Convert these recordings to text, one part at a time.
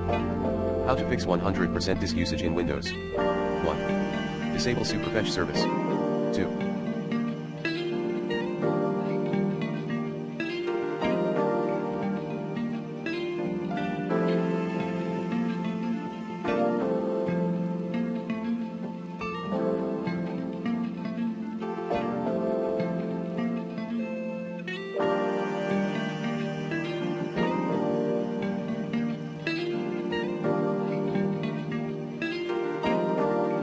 How to fix 100% disk usage in Windows. 1. Disable Superfetch service. 2.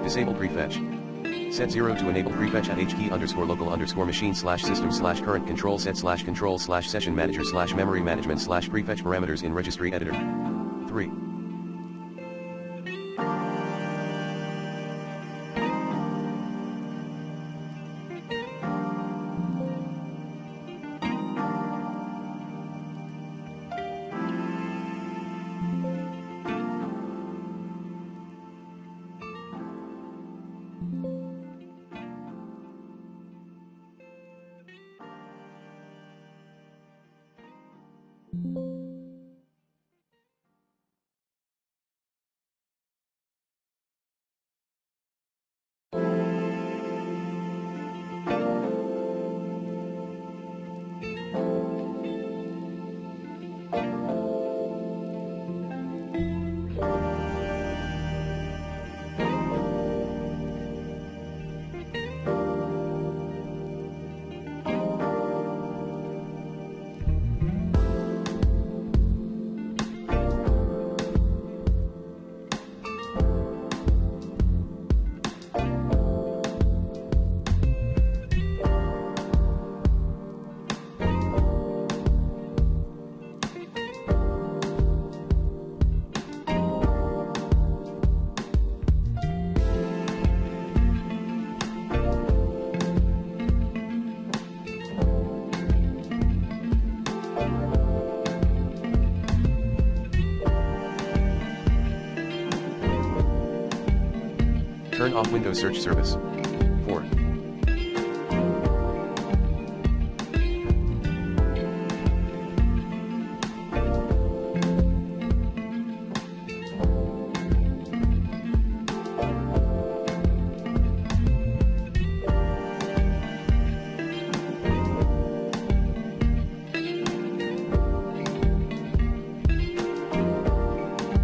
Disable prefetch. Set 0 to enable prefetch at hkey_local_machine/system/current control set/control/session manager/memory management/prefetch parameters in registry editor. 3. Turn off Windows search service. 4.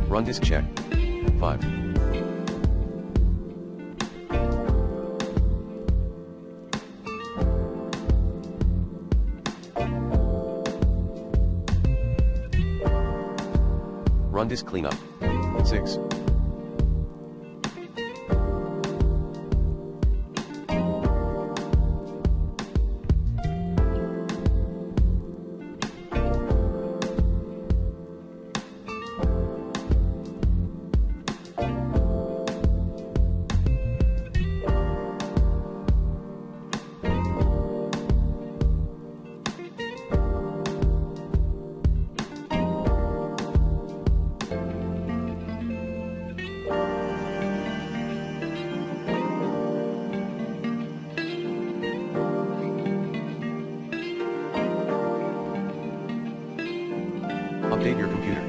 Run disk check. 5. Run disk cleanup. 6. Update your computer.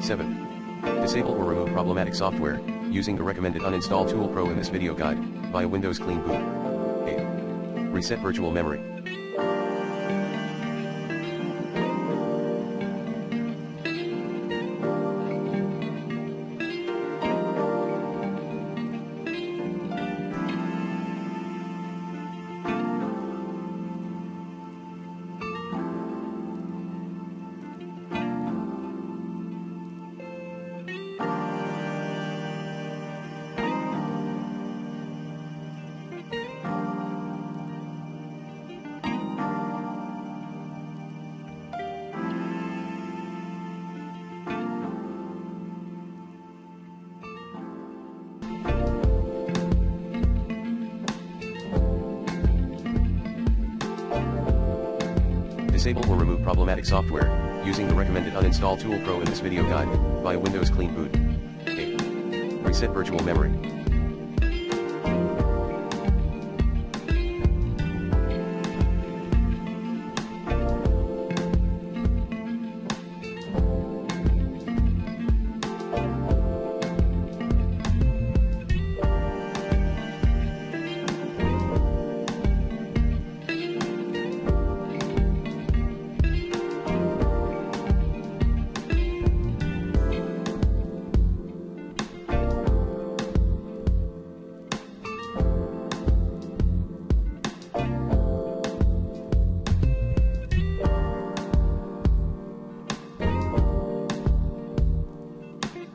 7. Disable or remove problematic software, using the recommended Uninstall Tool Pro in this video guide, via Windows Clean Boot. 8. Reset virtual memory. Disable or remove problematic software, using the recommended Uninstall Tool Pro in this video guide, via Windows Clean Boot. 8. Reset virtual memory.